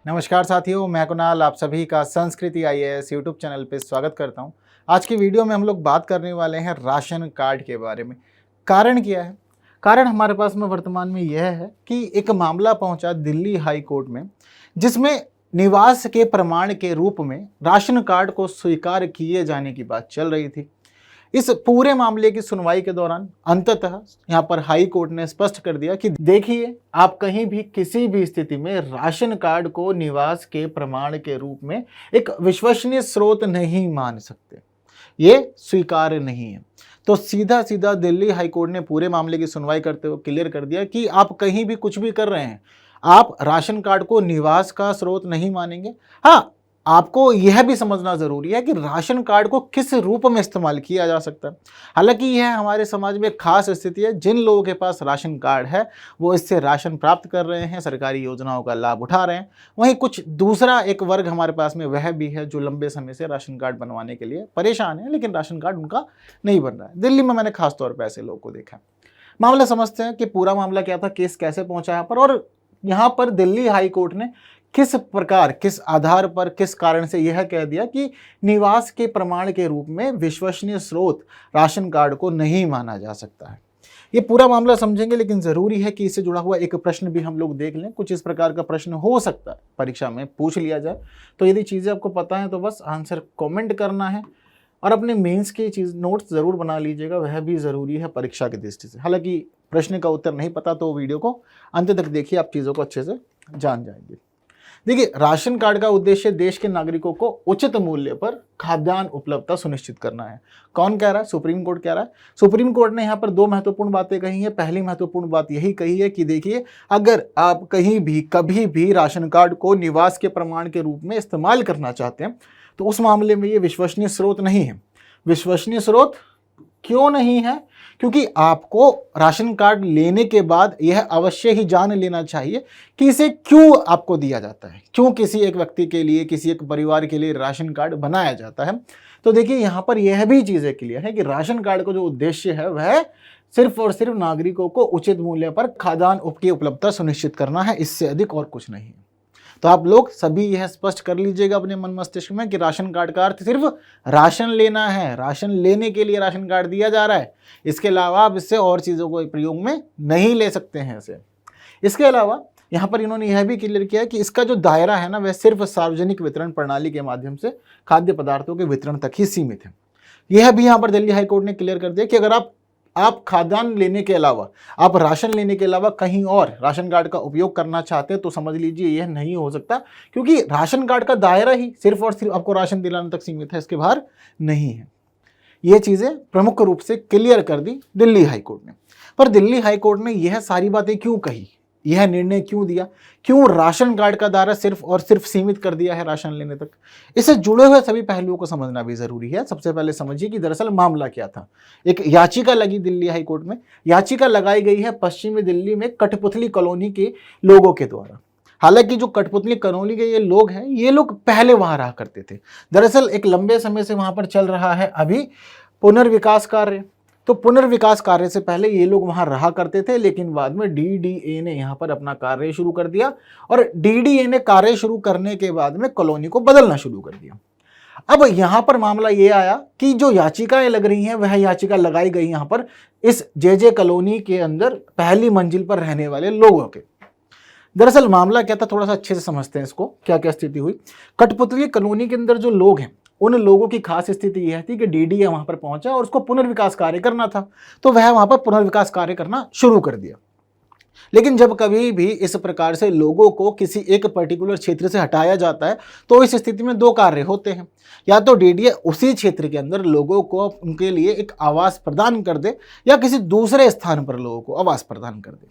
नमस्कार साथियों, मैं कुणाल आप सभी का संस्कृति आईएएस यूट्यूब चैनल पे स्वागत करता हूं। आज की वीडियो में हम लोग बात करने वाले हैं राशन कार्ड के बारे में। कारण क्या है? कारण हमारे पास में वर्तमान में यह है कि एक मामला पहुंचा दिल्ली हाई कोर्ट में, जिसमें निवास के प्रमाण के रूप में राशन कार्ड को स्वीकार किए जाने की बात चल रही थी। इस पूरे मामले की सुनवाई के दौरान अंततः यहाँ पर हाई कोर्ट ने स्पष्ट कर दिया कि देखिए, आप कहीं भी किसी भी स्थिति में राशन कार्ड को निवास के प्रमाण के रूप में एक विश्वसनीय स्रोत नहीं मान सकते, ये स्वीकार्य नहीं है। तो सीधा सीधा दिल्ली हाई कोर्ट ने पूरे मामले की सुनवाई करते हुए क्लियर कर दिया कि आप कहीं भी कुछ भी कर रहे हैं, आप राशन कार्ड को निवास का स्रोत नहीं मानेंगे। हाँ, आपको यह भी समझना जरूरी है कि राशन कार्ड को किस रूप में इस्तेमाल किया जा सकता है। हालांकि यह हमारे समाज में एक खास स्थिति है। जिन लोगों के पास राशन कार्ड है वो इससे राशन प्राप्त कर रहे हैं, सरकारी योजनाओं का लाभ उठा रहे हैं। वहीं कुछ दूसरा एक वर्ग हमारे पास में वह भी है जो लंबे समय से राशन कार्ड बनवाने के लिए परेशान है, लेकिन राशन कार्ड उनका नहीं बन रहा है। दिल्ली में मैंने खास तौर पर ऐसे लोगों को देखा। मामला समझते हैं कि पूरा मामला क्या था, केस कैसे पहुंचा यहाँ पर, और यहाँ पर दिल्ली हाई कोर्ट ने किस प्रकार, किस आधार पर, किस कारण से यह कह दिया कि निवास के प्रमाण के रूप में विश्वसनीय स्रोत राशन कार्ड को नहीं माना जा सकता है। ये पूरा मामला समझेंगे, लेकिन जरूरी है कि इससे जुड़ा हुआ एक प्रश्न भी हम लोग देख लें। कुछ इस प्रकार का प्रश्न हो सकता है परीक्षा में पूछ लिया जाए, तो यदि चीज़ें आपको पता है तो बस आंसर कॉमेंट करना है और अपने मेंस के चीज़ नोट्स ज़रूर बना लीजिएगा, वह भी ज़रूरी है परीक्षा की दृष्टि से। हालांकि प्रश्न का उत्तर नहीं पता तो वीडियो को अंत तक देखिए, आप चीज़ों को अच्छे से जान जाएंगे। देखिए, राशन कार्ड का उद्देश्य देश के नागरिकों को उचित मूल्य पर खाद्यान्न उपलब्धता सुनिश्चित करना है। कौन कह रहा है? सुप्रीम कोर्ट कह रहा है। सुप्रीम कोर्ट ने यहाँ पर दो महत्वपूर्ण बातें कही हैं। पहली महत्वपूर्ण बात यही कही है कि देखिए, अगर आप कहीं भी कभी भी राशन कार्ड को निवास के प्रमाण के रूप में इस्तेमाल करना चाहते हैं तो उस मामले में ये विश्वसनीय स्रोत नहीं है। विश्वसनीय स्रोत क्यों नहीं है? क्योंकि आपको राशन कार्ड लेने के बाद यह अवश्य ही जान लेना चाहिए कि इसे क्यों आपको दिया जाता है, क्यों किसी एक व्यक्ति के लिए, किसी एक परिवार के लिए राशन कार्ड बनाया जाता है। तो देखिए, यहाँ पर यह भी चीज़ें क्लियर है कि राशन कार्ड का जो उद्देश्य है वह सिर्फ और सिर्फ नागरिकों को उचित मूल्य पर खाद्यान्न की उपलब्धता सुनिश्चित करना है, इससे अधिक और कुछ नहीं है। तो आप लोग सभी यह स्पष्ट कर लीजिएगा अपने मन मस्तिष्क में कि राशन कार्ड का अर्थ सिर्फ राशन लेना है, राशन लेने के लिए राशन कार्ड दिया जा रहा है। इसके अलावा आप इससे और चीज़ों को प्रयोग में नहीं ले सकते हैं इसे। इसके अलावा यहाँ पर इन्होंने यह भी क्लियर किया कि इसका जो दायरा है ना, वह सिर्फ सार्वजनिक वितरण प्रणाली के माध्यम से खाद्य पदार्थों के वितरण तक ही सीमित है। यह भी यहाँ पर दिल्ली हाईकोर्ट ने क्लियर कर दिया कि अगर आप खाद्यान्न लेने के अलावा, आप राशन लेने के अलावा कहीं और राशन कार्ड का उपयोग करना चाहते हैं तो समझ लीजिए यह नहीं हो सकता, क्योंकि राशन कार्ड का दायरा ही सिर्फ और सिर्फ आपको राशन दिलाने तक सीमित है, इसके बाहर नहीं है। ये चीज़ें प्रमुख रूप से क्लियर कर दी दिल्ली हाईकोर्ट ने। पर दिल्ली हाईकोर्ट ने यह सारी बातें क्यों कही, यह निर्णय क्यों दिया, क्यों राशन कार्ड का दायरा सिर्फ और सिर्फ सीमित कर दिया है राशन लेने तक? इससे जुड़े हुए सभी पहलुओं को समझना भी जरूरी है। सबसे पहले समझिए कि दरअसल मामला क्या था। एक याचिका लगी दिल्ली हाई कोर्ट में। याचिका लगाई गई है पश्चिमी दिल्ली में कठपुतली कॉलोनी के लोगों के द्वारा। हालांकि जो कठपुतली कॉलोनी के ये लोग हैं, ये लोग पहले वहां रहा करते थे। दरअसल एक लंबे समय से वहां पर चल रहा है अभी पुनर्विकास कार्य। तो पुनर्विकास कार्य से पहले ये लोग वहां रहा करते थे, लेकिन बाद में डीडीए ने यहाँ पर अपना कार्य शुरू कर दिया और डीडीए ने कार्य शुरू करने के बाद में कॉलोनी को बदलना शुरू कर दिया। अब यहाँ पर मामला ये आया कि जो याचिकाएं लग रही हैं वह याचिका लगाई गई यहाँ पर इस जे कॉलोनी के अंदर पहली मंजिल पर रहने वाले लोगों के। दरअसल मामला क्या था, थोड़ा सा अच्छे से समझते हैं इसको, क्या क्या स्थिति हुई। कठपुतली कॉलोनी के अंदर जो लोग हैं, उन लोगों की खास स्थिति यह थी कि डीडीए वहां पर पहुंचा और उसको पुनर्विकास कार्य करना था, तो वह वहां पर पुनर्विकास कार्य करना शुरू कर दिया। लेकिन जब कभी भी इस प्रकार से लोगों को किसी एक पर्टिकुलर क्षेत्र से हटाया जाता है तो इस स्थिति में दो कार्य होते हैं। या तो डीडीए उसी क्षेत्र के अंदर लोगों को उनके लिए एक आवास प्रदान कर दे, या किसी दूसरे स्थान पर लोगों को आवास प्रदान कर दे।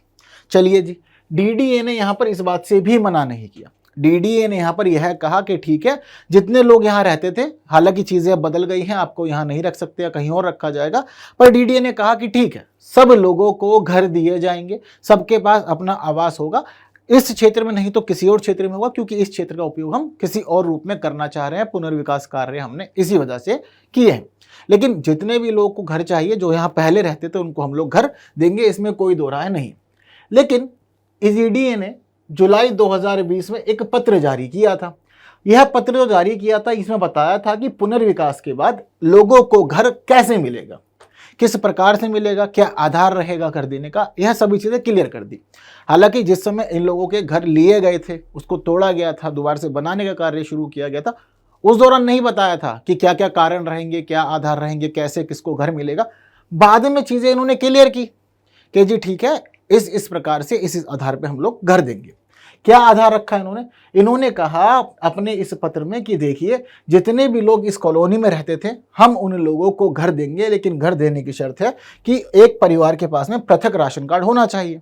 चलिए जी, डीडीए ने यहाँ पर इस बात से भी मना नहीं किया। डीडीए ने यहाँ पर यह कहा कि ठीक है, जितने लोग यहाँ रहते थे, हालांकि चीज़ें बदल गई हैं, आपको यहाँ नहीं रख सकते या कहीं और रखा जाएगा, पर डीडीए ने कहा कि ठीक है, सब लोगों को घर दिए जाएंगे, सबके पास अपना आवास होगा। इस क्षेत्र में नहीं तो किसी और क्षेत्र में होगा, क्योंकि इस क्षेत्र का उपयोग हम किसी और रूप में करना चाह रहे हैं। पुनर्विकास कार्य हमने इसी वजह से किए हैं। लेकिन जितने भी लोगों को घर चाहिए, जो यहाँ पहले रहते थे, उनको हम लोग घर देंगे, इसमें कोई दो राय नहीं। लेकिन डीडीए ने जुलाई 2020 में एक पत्र जारी किया था। यह पत्र जो जारी किया था इसमें बताया था कि पुनर्विकास के बाद लोगों को घर कैसे मिलेगा, किस प्रकार से मिलेगा, क्या आधार रहेगा घर देने का, यह सभी चीज़ें क्लियर कर दी। हालांकि जिस समय इन लोगों के घर लिए गए थे, उसको तोड़ा गया था, दोबारा से बनाने का कार्य शुरू किया गया था, उस दौरान नहीं बताया था कि क्या क्या कारण रहेंगे, क्या आधार रहेंगे, कैसे किसको घर मिलेगा। बाद में चीज़ें इन्होंने क्लियर की कि जी ठीक है, इस प्रकार से इस आधार पर हम लोग घर देंगे। क्या आधार रखा इन्होंने कहा अपने इस पत्र में कि देखिए, जितने भी लोग इस कॉलोनी में रहते थे हम उन लोगों को घर देंगे, लेकिन घर देने की शर्त है कि एक परिवार के पास में पृथक राशन कार्ड होना चाहिए।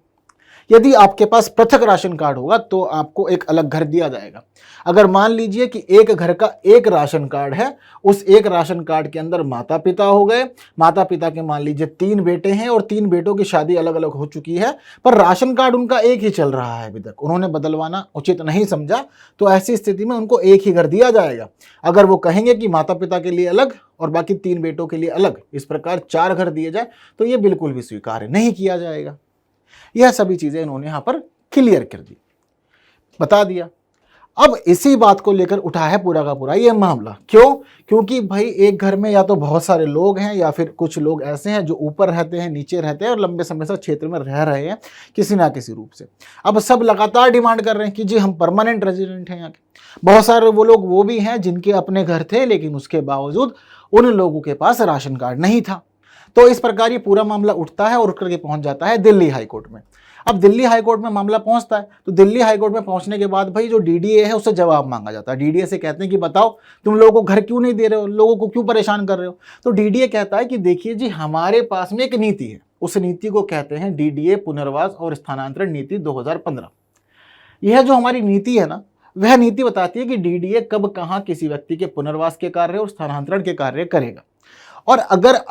यदि आपके पास पृथक राशन कार्ड होगा तो आपको एक अलग घर दिया जाएगा। अगर मान लीजिए कि एक घर का एक राशन कार्ड है, उस एक राशन कार्ड के अंदर माता पिता हो गए, माता पिता के मान लीजिए 3 बेटे हैं और 3 बेटों की शादी अलग अलग हो चुकी है, पर राशन कार्ड उनका एक ही चल रहा है अभी तक, उन्होंने बदलवाना उचित नहीं समझा, तो ऐसी स्थिति में उनको एक ही घर दिया जाएगा। अगर वो कहेंगे कि माता पिता के लिए अलग और बाकी 3 बेटों के लिए अलग, इस प्रकार 4 घर दिए जाए, तो ये बिल्कुल भी स्वीकार्य नहीं किया जाएगा। यह सभी चीजें इन्होंने यहां पर क्लियर कर दी, बता दिया। अब इसी बात को लेकर उठा है पूरा का पूरा ये मामला। क्यों? क्योंकि भाई एक घर में या तो बहुत सारे लोग हैं या फिर कुछ लोग ऐसे हैं जो ऊपर रहते हैं, नीचे रहते हैं और लंबे समय से क्षेत्र में रह रहे हैं किसी ना किसी रूप से। अब सब लगातार डिमांड कर रहे हैं कि जी हम परमानेंट रेजिडेंट हैं यहाँ के। बहुत सारे वो लोग वो भी हैं जिनके अपने घर थे, लेकिन उसके बावजूद उन लोगों के पास राशन कार्ड नहीं था। तो इस प्रकार ये पूरा मामला उठता है और उठ करके पहुंच जाता है दिल्ली हाईकोर्ट में। अब दिल्ली हाईकोर्ट में मामला पहुंचता है तो दिल्ली हाईकोर्ट में पहुंचने के बाद भाई जो डीडीए है उससे जवाब मांगा जाता है। डीडीए से कहते हैं कि बताओ तुम लोगों को घर क्यों नहीं दे रहे हो, लोगों को क्यों परेशान कर रहे हो। तो डीडीए कहता है कि देखिए जी, हमारे पास में एक नीति है, उस नीति को कहते हैं डीडीए पुनर्वास और स्थानांतरण नीति 2015। यह जो हमारी नीति है ना, वह नीति बताती है कि डीडीए कब कहाँ किसी व्यक्ति के पुनर्वास के कार्य और स्थानांतरण के कार्य करेगा। और अगर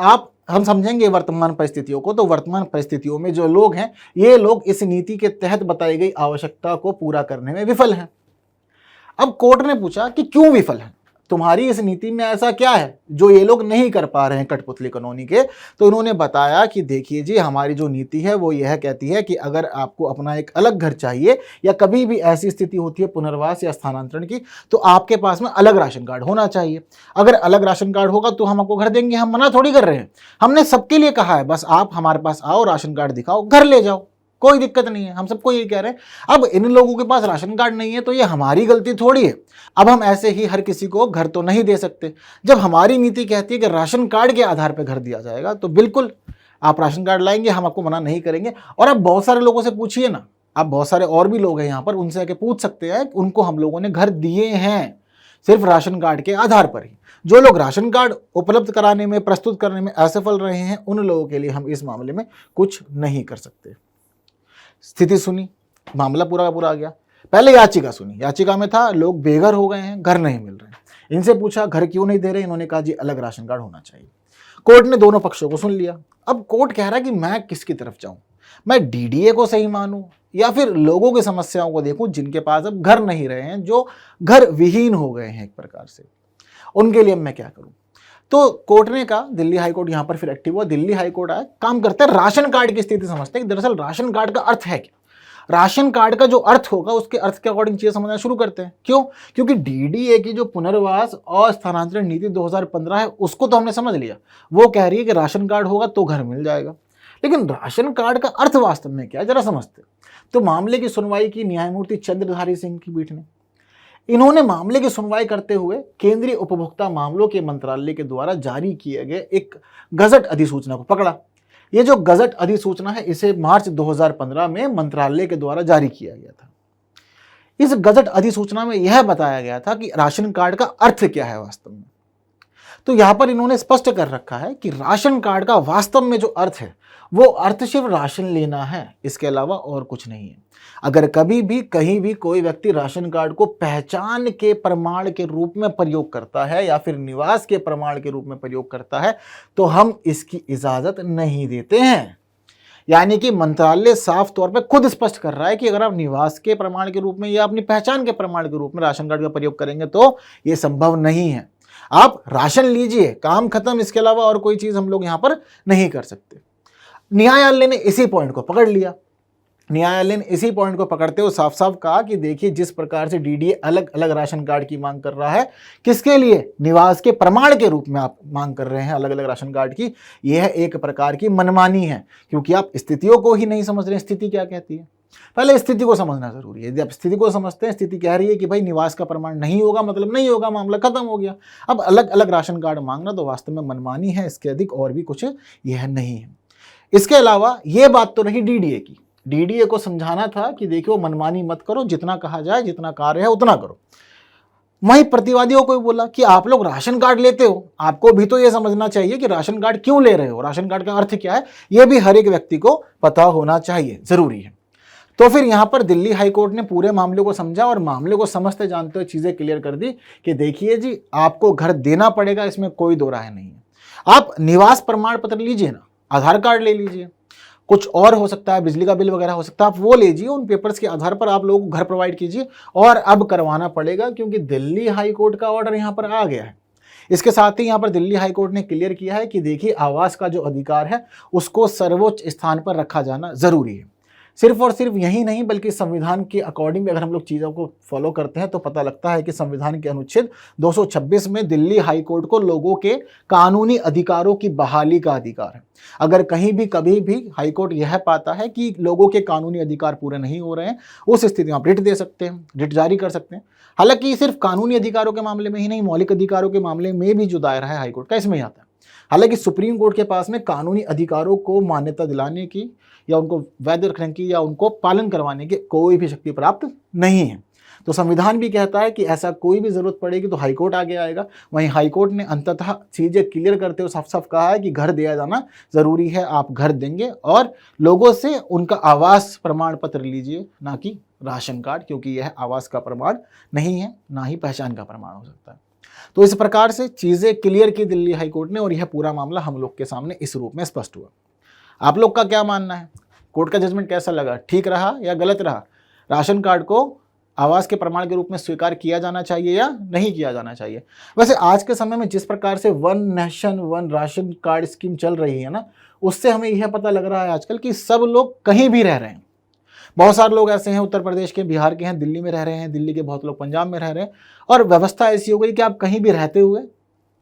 हम समझेंगे वर्तमान परिस्थितियों को, तो वर्तमान परिस्थितियों में जो लोग हैं, ये लोग इस नीति के तहत बताई गई आवश्यकता को पूरा करने में विफल हैं। अब कोर्ट ने पूछा कि क्यों विफल हैं, तुम्हारी इस नीति में ऐसा क्या है जो ये लोग नहीं कर पा रहे हैं कठपुतली कानूनी के। तो इन्होंने बताया कि देखिए जी, हमारी जो नीति है वो यह कहती है कि अगर आपको अपना एक अलग घर चाहिए या कभी भी ऐसी स्थिति होती है पुनर्वास या स्थानांतरण की, तो आपके पास में अलग राशन कार्ड होना चाहिए। अगर अलग राशन कार्ड होगा तो हम आपको घर देंगे, हम मना थोड़ी कर रहे हैं, हमने सबके लिए कहा है बस आप हमारे पास आओ, राशन कार्ड दिखाओ, घर ले जाओ, कोई दिक्कत नहीं है, हम सबको ये कह रहे हैं। अब इन लोगों के पास राशन कार्ड नहीं है तो ये हमारी गलती थोड़ी है। अब हम ऐसे ही हर किसी को घर तो नहीं दे सकते। जब हमारी नीति कहती है कि राशन कार्ड के आधार पर घर दिया जाएगा, तो बिल्कुल आप राशन कार्ड लाएंगे, हम आपको मना नहीं करेंगे। और अब बहुत सारे लोगों से पूछिए ना, आप बहुत सारे और भी लोग हैं यहाँ पर, उनसे आके पूछ सकते हैं, उनको हम लोगों ने घर दिए हैं सिर्फ राशन कार्ड के आधार पर ही। जो लोग राशन कार्ड उपलब्ध कराने में, प्रस्तुत करने में असफल रहे हैं, उन लोगों के लिए हम इस मामले में कुछ नहीं कर सकते। स्थिति सुनी, मामला पूरा का पूरा आ गया। पहले याचिका सुनी, याचिका में था लोग बेघर हो गए हैं, घर नहीं मिल रहे। इनसे पूछा घर क्यों नहीं दे रहे, इन्होंने कहा जी अलग राशन कार्ड होना चाहिए। कोर्ट ने दोनों पक्षों को सुन लिया। अब कोर्ट कह रहा है कि मैं किसकी तरफ जाऊं, मैं डीडीए को सही मानूं या फिर लोगों की समस्याओं को देखूं जिनके पास अब घर नहीं रहे हैं, जो घर विहीन हो गए हैं एक प्रकार से, उनके लिए मैं क्या करूं। तो कोर्ट ने कहा, दिल्ली हाईकोर्ट यहां पर फिर एक्टिव हुआ। दिल्ली हाईकोर्ट आया, काम करता है, राशन कार्ड की स्थिति समझते हैं कि दरअसल राशन कार्ड का अर्थ है क्या। राशन कार्ड का जो अर्थ होगा उसके अर्थ के अकॉर्डिंग चीजें समझना शुरू करते हैं। क्यों? क्योंकि डीडीए की जो पुनर्वास और स्थानांतरण नीति 2015 है उसको तो हमने समझ लिया, वो कह रही है कि राशन कार्ड होगा तो घर मिल जाएगा। लेकिन राशन कार्ड का अर्थ वास्तव में क्या है, जरा समझते। तो मामले की सुनवाई की न्यायमूर्ति चंद्रधारी सिंह की पीठ ने। इन्होंने मामले की सुनवाई करते हुए केंद्रीय उपभोक्ता मामलों के मंत्रालय के द्वारा जारी किए गए एक गजट अधिसूचना को पकड़ा। ये जो गजट अधिसूचना है, इसे मार्च 2015 में मंत्रालय के द्वारा जारी किया गया था। इस गजट अधिसूचना में यह बताया गया था कि राशन कार्ड का अर्थ क्या है वास्तव में। तो यहां पर इन्होंने स्पष्ट कर रखा है कि राशन कार्ड का वास्तव में जो अर्थ है, वो अर्थ सिर्फ राशन लेना है, इसके अलावा और कुछ नहीं है। अगर कभी भी कहीं भी कोई व्यक्ति राशन कार्ड को पहचान के प्रमाण के रूप में प्रयोग करता है या फिर निवास के प्रमाण के रूप में प्रयोग करता है, तो हम इसकी इजाजत नहीं देते हैं। यानी कि मंत्रालय साफ तौर पे खुद स्पष्ट कर रहा है कि अगर आप निवास के प्रमाण के रूप में या अपनी पहचान के प्रमाण के रूप में राशन कार्ड का प्रयोग करेंगे तो ये संभव नहीं है। आप राशन लीजिए, काम खत्म, इसके अलावा और कोई चीज हम लोग यहां पर नहीं कर सकते। न्यायालय ने इसी पॉइंट को पकड़ लिया न्यायालय ने इसी पॉइंट को पकड़ते हुए साफ साफ कहा कि देखिए जिस प्रकार से डीडीए अलग अलग राशन कार्ड की मांग कर रहा है, किसके लिए, निवास के प्रमाण के रूप में आप मांग कर रहे हैं अलग अलग राशन कार्ड की, यह एक प्रकार की मनमानी है, क्योंकि आप स्थितियों को ही नहीं समझ रहे। स्थिति क्या कहती है, पहले स्थिति को समझना जरूरी है। यदि आप स्थिति को समझते हैं, स्थिति कह रही है कि भाई निवास का प्रमाण नहीं होगा मतलब नहीं होगा, मामला खत्म हो गया। अब अलग अलग राशन कार्ड मांगना तो वास्तव में मनमानी है, इसके अधिक और भी कुछ यह नहीं है। इसके अलावा यह बात तो रही डीडीए की, डीडीए को समझाना था कि देखियो मनमानी मत करो, जितना कहा जाए जितना कार्य है उतना करो। वहीं प्रतिवादियों को भी बोला कि आप लोग राशन कार्ड लेते हो, आपको भी तो यह समझना चाहिए कि राशन कार्ड क्यों ले रहे हो, राशन कार्ड का अर्थ क्या है, यह भी हर एक व्यक्ति को पता होना चाहिए, जरूरी है। तो फिर यहां पर दिल्ली हाईकोर्ट ने पूरे मामले को समझा और मामले को समझते जानते हुए चीजें क्लियर कर दी कि देखिए जी आपको घर देना पड़ेगा, इसमें कोई दो राय नहीं है। आप निवास प्रमाण पत्र लीजिए ना, आधार कार्ड ले लीजिए, कुछ और हो सकता है, बिजली का बिल वगैरह हो सकता है, आप वो लीजिए, उन पेपर्स के आधार पर आप लोगों को घर प्रोवाइड कीजिए। और अब करवाना पड़ेगा क्योंकि दिल्ली हाईकोर्ट का ऑर्डर यहाँ पर आ गया है। इसके साथ ही यहाँ पर दिल्ली हाईकोर्ट ने क्लियर किया है कि देखिए आवास का जो अधिकार है उसको सर्वोच्च स्थान पर रखा जाना जरूरी है। सिर्फ और सिर्फ यही नहीं बल्कि संविधान के अकॉर्डिंग अगर हम लोग चीज़ों को फॉलो करते हैं तो पता लगता है कि संविधान के अनुच्छेद 226 में दिल्ली हाईकोर्ट को लोगों के कानूनी अधिकारों की बहाली का अधिकार है। अगर कहीं भी कभी भी हाईकोर्ट यह पाता है कि लोगों के कानूनी अधिकार पूरे नहीं हो रहे हैं, उस स्थिति में आप रिट दे सकते हैं, रिट जारी कर सकते हैं। हालांकि सिर्फ कानूनी अधिकारों के मामले में ही नहीं, मौलिक अधिकारों के मामले में भी जो दायरा है हाईकोर्ट का इसमें ही आता है। हालांकि सुप्रीम कोर्ट के पास में कानूनी अधिकारों को मान्यता दिलाने की या उनको वैध रखने की या उनको पालन करवाने की कोई भी शक्ति प्राप्त नहीं है। तो संविधान भी कहता है कि ऐसा कोई भी जरूरत पड़ेगी तो हाईकोर्ट आगे आएगा। वहीं हाईकोर्ट ने अंततः चीजें क्लियर करते हुए साफ साफ कहा है कि घर दिया जाना जरूरी है, आप घर देंगे और लोगों से उनका आवास प्रमाण पत्र लीजिए, ना कि राशन कार्ड, क्योंकि यह आवास का प्रमाण नहीं है, ना ही पहचान का प्रमाण हो सकता है। तो इस प्रकार से चीजें क्लियर की दिल्ली हाईकोर्ट ने और यह पूरा मामला हम लोग के सामने इस रूप में स्पष्ट हुआ। आप लोग का क्या मानना है, कोर्ट का जजमेंट कैसा लगा, ठीक रहा या गलत रहा? राशन कार्ड को आवास के प्रमाण के रूप में स्वीकार किया जाना चाहिए या नहीं किया जाना चाहिए? वैसे आज के समय में जिस प्रकार से one nation one ration card scheme चल रही है ना, उससे हमें यह पता लग रहा है आजकल कि सब लोग कहीं भी रह रहे हैं। बहुत सारे लोग ऐसे हैं उत्तर प्रदेश के, बिहार के हैं, दिल्ली में रह रहे हैं, दिल्ली के बहुत लोग पंजाब में रह रहे हैं, और व्यवस्था ऐसी हो गई कि आप कहीं भी रहते हुए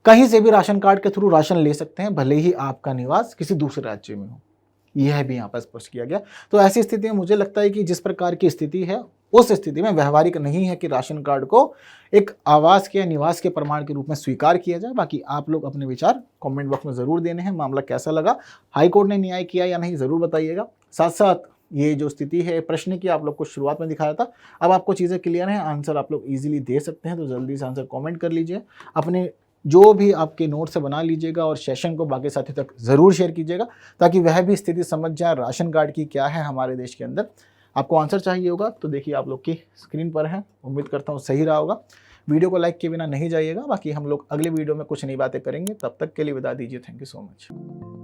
कहीं से भी राशन कार्ड के थ्रू राशन ले सकते हैं, भले ही आपका निवास किसी दूसरे राज्य में हो। यह भी यहाँ पर स्पष्ट किया गया। तो ऐसी स्थिति में मुझे लगता है कि जिस प्रकार की स्थिति है उस स्थिति में व्यवहारिक नहीं है कि राशन कार्ड को एक आवास के या निवास के प्रमाण के रूप में स्वीकार किया जाए। बाकी आप लोग अपने विचार कमेंट बॉक्स में ज़रूर देने हैं। मामला कैसा लगा, हाईकोर्ट ने न्याय किया या नहीं, ज़रूर बताइएगा। साथ साथ ये जो स्थिति है, प्रश्न की आप लोग को शुरुआत में दिखाया था, अब आपको चीज़ें क्लियर हैं, आंसर आप लोग ईजिली दे सकते हैं, तो जल्दी से आंसर कॉमेंट कर लीजिए। अपने जो भी आपके नोट से बना लीजिएगा और सेशन को बाकी साथी तक ज़रूर शेयर कीजिएगा ताकि वह भी स्थिति समझ जाए राशन कार्ड की क्या है हमारे देश के अंदर। आपको आंसर चाहिए होगा तो देखिए आप लोग की स्क्रीन पर है, उम्मीद करता हूँ सही रहा होगा। वीडियो को लाइक किए बिना नहीं जाइएगा। बाकी हम लोग अगले वीडियो में कुछ नई बातें करेंगे, तब तक के लिए विदा दीजिए। Thank you so much.